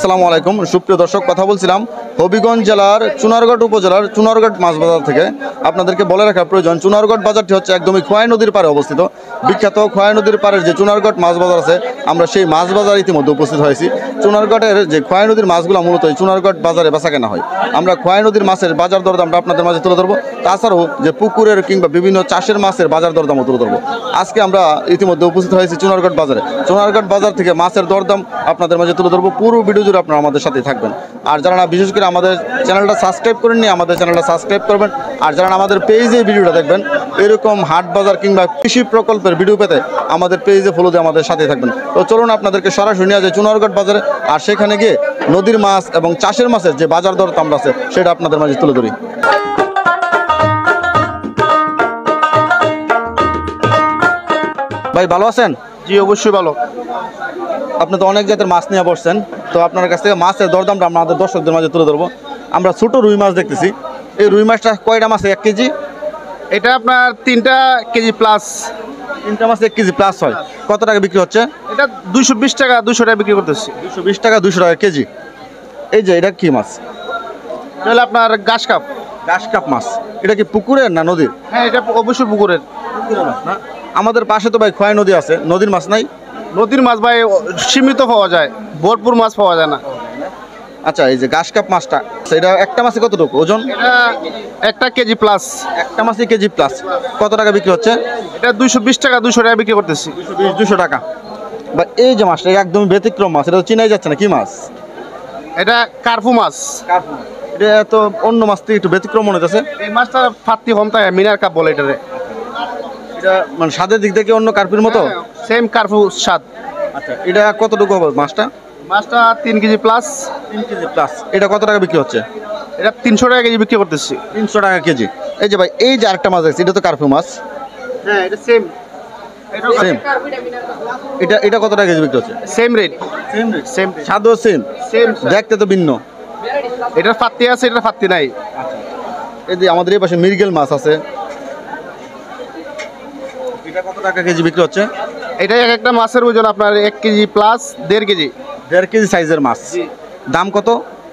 আসসালামু আলাইকুম সুপ্রিয় দর্শক, কথা বলছিলাম হবিগঞ্জ জেলার চুনারগড় উপজেলার চুনারগড় মাছ বাজার থেকে। আপনাদেরকে বলে রাখা প্রয়োজন, চুনারগড় বাজারটি হচ্ছে একদমই খোয়াই নদীর পাড়ে অবস্থিত। বিখ্যাত খোয়াই নদীর পাড়ের যে চুনারগড় মাছ বাজার আছে, আমরা সেই মাছ বাজার ইতিমধ্যে উপস্থিত হয়েছি। চুনারগড়ের যে খোয়াই নদীর মাছগুলো মূলত এই চুনারগড় বাজারে বেচা কেনা হয়। আমরা খোয়াই নদীর মাছের বাজার দরদাম আপনাদের মাঝে তুলে ধরবো। তাছাড়াও যে পুকুরের কিংবা বিভিন্ন চাষের মাছের বাজার দরদামও তুলে ধরবো। আজকে আমরা ইতিমধ্যে উপস্থিত হয়েছি চুনারগড় বাজারে। চুনারগড় বাজার থেকে মাছের দরদাম আপনাদের মাঝে তুলে ধরবো। পুরো ভিডিও জুড়ে আপনারা আমাদের সাথেই থাকবেন। আর যারা না বিশেষ করে আমাদের চ্যানেলটা সাবস্ক্রাইব করেননি, আমাদের চ্যানেলটা সাবস্ক্রাইব করবেন। আর যারা আমাদের পেজে ভিডিওটা দেখবেন, এরকম হাট বাজার কিংবা কৃষি প্রকল্পের ভিডিও পেতে আমাদের পেজে ফলো দিয়ে আমাদের সাথেই থাকবেন। তো চলুন আপনাদেরকে সরাসরি নিয়ে যায় চুনারগড় বাজারে, আর সেখানে গিয়ে নদীর মাছ এবং চাষের মাছের যে বাজার দরদাম আছে সেটা আপনাদের মাঝে তুলে ধরি। ভাই ভালো আছেন? জি অবশ্যই ভালো। আপনি তো অনেক জাতের মাছ নিয়ে বসছেন, তো আপনার কাছ থেকে মাছের দরদামটা আমাদের দর্শকদের মাঝে তুলে ধরবো। আমরা ছোট রুই মাছ দেখতেছি। এই রুই মাছটা কয়টা মাছে 1 কেজি? এটা আপনার 3টা কেজি প্লাস। 3টা মাছে 1 কেজি প্লাস হয়। কত টাকা বিক্রি হচ্ছে? এটা 220 টাকা 200 টাকা বিক্রি করতেছি। 220 টাকা 200 টাকা কেজি। এই যে এটা কি মাছ? তাহলে আপনার ঘাস কাপ। ঘাস কাপ মাছ। এটা কি পুকুরের না নদীর? হ্যাঁ এটা অবশ্যই পুকুরের। পুকুরের মাছ না? আমাদের পাশে তো ভাই খোয়াই নদী আছে, নদীর মাছ নাই? নদীর মাছ ভাই সীমিত পাওয়া যায়, ভরপুর মাছ পাওয়া যায় না। আচ্ছা, এই যে ঘাস কাপ মাছটা, এটা একটা মাছে কতটুকু ওজন? এটা 1 কেজি প্লাস। একটা মাছে কেজি প্লাস। কত টাকা বিক্রি হচ্ছে? এটা 220 টাকা 200 টাকা বিক্রি করতেছি। 200 টাকা। বা এই যে মাছটা একদম ব্যতিক্রম মাছ, এটা তো চিনাই যাচ্ছে না, কি মাছ? এটা কার্পু মাছ। এটা তো অন্য মাছ থেকে একটু ব্যতিক্রম মনে হচ্ছে। এই মাছটা ফাত্তি কম তাই মিনার কাপ বলে এটারে। এটা মানে স্বাদের দিক থেকে অন্য কার্পির মতো? সেম কার্পু স্বাদ। আচ্ছা, এটা কতটুকু হবে মাছটা? মাছটা 3 কেজি প্লাস। 3 KG plus. এটা কত টাকা বিক্রি হচ্ছে? এটা 300 টাকা কেজি বিক্রি করতেছি। 300 টাকা কেজি। এই যে ভাই, এই যে আরেকটা মাছ আছে, এটা তো কার্পু মাছ। হ্যাঁ এটা সেম। সেম। এটা কত টাকা কেজি বিক্রি হচ্ছে? Same rate. সেম স্বাদও সেম, দেখতে তো ভিন্ন। এটার ফাত্তি আছে, এটার ফাত্তি নাই। এই যে আমাদের এই পাশে মৃগেল মাছ আছে, এটা কত টাকা কেজি বিক্রি হচ্ছে? এটা একটা মাছের ওজন আপনার 1 কেজি প্লাস 1.5 কেজি। 1.5 কেজি সাইজের মাছ। দাম কত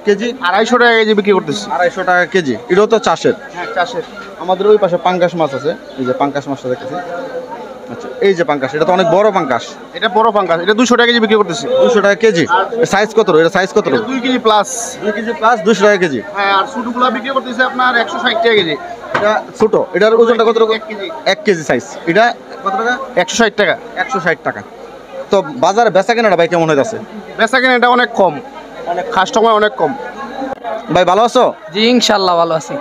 কেজি? 250 টাকা কেজি বিক্রি করতেছি। 250 টাকা কেজি। এটাও তো চাষের? হ্যাঁ চাষের। আমাদের ওই পাশে পাঙ্গাস মাছ আছে, এই যে পাঙ্গাস মাছটা দেখতেছি। আচ্ছা, এই যে পাঙ্গাস, এটা তো অনেক বড় পাঙ্গাস। এটা বড় পাঙ্গাস, এটা 200 টাকা কেজি বিক্রি করতেছি। 200 টাকা কেজি। সাইজ কত? এটা সাইজ কত? 2 কেজি প্লাস। 2 কেজি প্লাস 200 টাকা কেজি। হ্যাঁ, আর ছোটগুলা বিক্রি করতেছি আপনার 160 টাকা কেজি। এটা ছোট, এটার ওজনটা কত? 1 কেজি। 1 KG size. এটা কত টাকা? 160 টাকা। 160 টাকা। তো বাজারে বেচা কেনাটা ভাই কেমন হইতাছে? বেচা কেনা এটা অনেক কম, অনেক কাস্টমার অনেক কম। ভাই ভালো আছো? জি ইনশাল্লাহ ভালো আছি।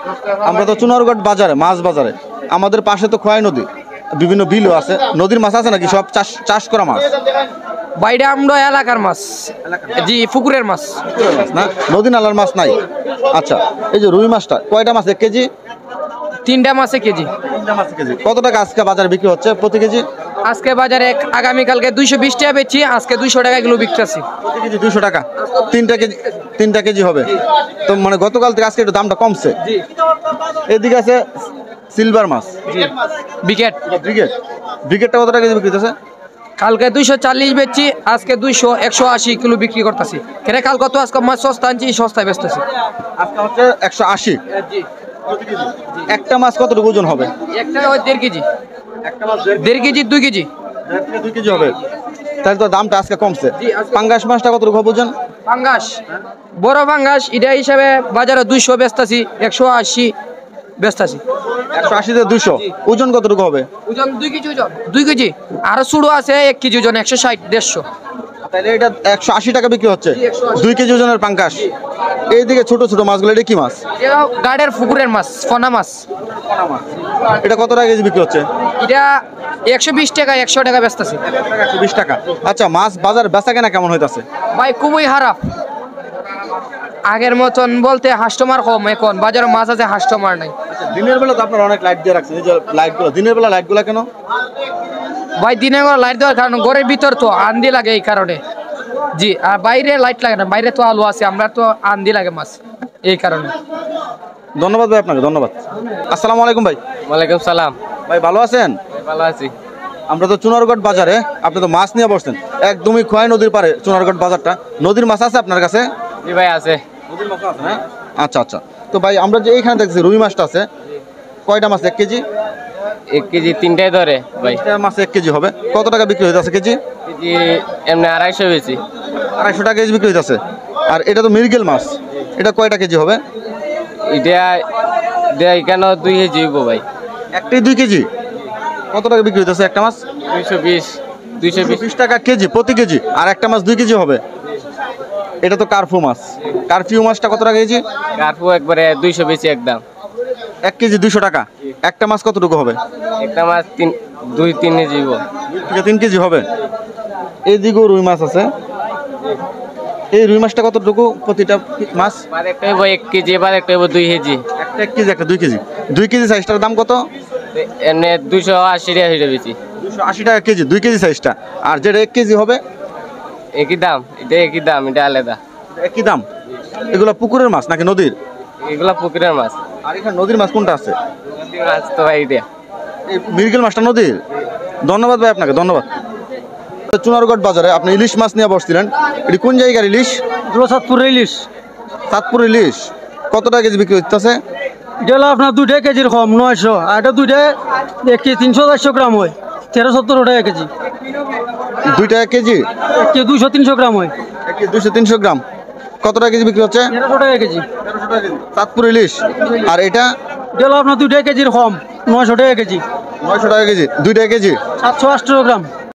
আমরা তো চুনারগড় বাজারে, মাছ বাজারে। আমাদের পাশে তো খোয়াই নদী, বিভিন্ন বিলও আছে। নদীর মাছ আছে নাকি? সব চাষ করা মাছ? বাইরে আমরা এলাকার মাছ। জি পুকুরের মাছ না, নদী নালার মাছ নাই। আচ্ছা, এই যে রুই মাছটা কয়টা মাছ 1 কেজি? 3টা মাছে কেজি। 3টা মাছ কেজি। কত টাকা আজকে বাজারে বিক্রি হচ্ছে প্রতি কেজি? আজকে বাজারে আগামীকালকে 220 টাকা বেচছি, আজকে 200 টাকা কিলো বিক্রি। প্রতি কেজি 200 টাকা। 3টা কেজি হবে তো, মানে গতকাল থেকে আজকে একটু দামটা কমছে। এদিকে আছে সিলভার মাছ, বিকেট। ব্রিগেডটা কত টাকা কেজি বিক্রি হচ্ছে? কালকে 240 বেচছি, আজকে 200 180 কিলো বিক্রি করতেছি। কেন কাল কত আজকে মাছ সস্তা আনছি, সস্তায় বেচতেছি। আজকে হচ্ছে 180 একটা মাছ কতটুকু ওজন হবে? একটা ওই 1.5 কেজি। একটা মাছ 1.5 কেজি 2 কেজি। 2 কেজি হবে, তাহলে তো দামটা আজকে কমছে। পাঙ্গাস মাছটা কতটুকু হবে ওজন? পাঙ্গাস বড় পাঙ্গাস এটা হিসাবে বাজারে 200 বেচতেছি, 180 বেচতেছি। 180 থেকে 200। ওজন কতটুকু হবে? ওজন 2 কেজি। ওজন 2 কেজি। আর ছোট আছে 1 কেজি ওজন 160 150। তাহলে এটা 180 টাকা বিক্রি হচ্ছে 2 কেজি ওজনের পাঙ্গাস। এইদিকে ছোট ছোট মাছগুলো, এটা কি মাছ? গাড়ের পুকুরের মাছ, ফনা মাছ। এটা কত টাকা কেজি বিক্রি হচ্ছে? এটা 120 টাকা 100 টাকা বেচতেছি। 120 টাকা। আচ্ছা, মাছ বাজার বেচা কেনা কেমন হইতাছে? ভাই খুবই খারাপ। আগের মতন বলতে কাস্টমার কম, এখন বাজারে মাছ আছে কাস্টমার নাই। দিনের বেলা তো আপনারা অনেক লাইট দিয়ে রাখছেন, এই যে লাইটগুলো, দিনের বেলা লাইটগুলো কেন? ভাই দিনে লাইট দেওয়ার কারণ ঘরের ভিতর তো আন্দি লাগে, এই কারণে। জি, আর বাইরে লাইট লাগে না, বাইরে তো আলো আছে, আমরা তো আন্দি লাগে মাছ, এই কারণে। ধন্যবাদ ভাই আপনাকে, ধন্যবাদ। আসসালামু আলাইকুম ভাই। ওয়ালাইকুম সালাম। ভাই ভালো আছেন? ভালো আছি। আমরা তো চুনারগড় বাজারে, আপনি তো মাছ নিয়ে বসছেন একদমই খোয়াই নদীর পারে চুনারগড় বাজারটা। নদীর মাছ আছে আপনার কাছে? জি ভাই আছে। নদীর মাছ আছে, হ্যাঁ। আচ্ছা আচ্ছা, তো ভাই আমরা যে এইখানে দেখছি রুই মাছটা আছে, কয়টা মাছ 1 কেজি? 1 কেজি 3টাই ধরে ভাই। এটা মাছ 1 কেজি হবে, কত টাকা বিক্রি হইতেছে কেজি? কেজি এমনি 250 বেশি। 250 টাকা কেজি বিক্রি হইতেছে। আর এটা তো মৃগেল মাছ, এটা কয়টা কেজি হবে? এটা এখানে 2 কেজি হইব ভাই। একটাই 2 কেজি। কত টাকা বিক্রি হইতেছে একটা মাছ? 220 টাকা কেজি প্রতি কেজি। আর একটা মাছ 2 কেজি হবে। এটা তো কার্ফু মাছ। কারফিউ মাছটা কত টাকা কেজি? কার্পু একবারে 200 বেশি একদম। 1 কেজি 200 টাকা। একটা মাছ কতটুকু হবে? একটা মাছ 2-3 কেজি হইব। 2 থেকে 3 কেজি হবে। এইদিকেও রুই মাছ আছে। এই রুই মাছটা কতটুকু প্রতিটা মাছ? এবার একটা হইব 1 কেজি, এবার একটা হইব 2 কেজি। একটা 1 কেজি, একটা 2 কেজি। 2 কেজি সাইজটার দাম কত? এমনি 280 টাকা হইবে বেশি। 280 টাকা কেজি 2 কেজি সাইজটা। আর যেটা 1 কেজি হবে একই দাম, এটা একই দাম, এটা আলাদা। একই দাম। এগুলো পুকুরের মাছ নাকি নদীর? এগুলা পুকুরের মাছ। আর এখানে নদীর মাছ কোনটা আছে? নদীর মাছ তো ভাই এটা। এই মৃগেল মাছটা নদীর। ধন্যবাদ ভাই আপনাকে, ধন্যবাদ। চুনারগড় বাজারে আপনি ইলিশ মাছ নিয়ে বসছিলেন, এটি কোন জায়গার ইলিশ? চাঁদপুর ইলিশ। চাঁদপুর ইলিশ। কত টাকা কেজি বিক্রি হচ্ছে? এটা হলো আপনার 2 কেজির কম 900, আর এটা 2 1 কেজি 300-400 গ্রাম হয়, 1370 টাকা কেজি। 2 টাকা কেজি, 1 কেজি 200-300 গ্রাম হয়, 1 কেজি 200-300 গ্রাম। কত টাকা কেজি বিক্রি হচ্ছে? 1300 টাকা কেজি। চাঁদপুর ইলিশ। আর এটা? এটা হলো আপনার 2 কেজির কম 900 টাকা কেজি, 900 টাকা কেজি। 2 টাকা কেজি, 700-800 গ্রাম।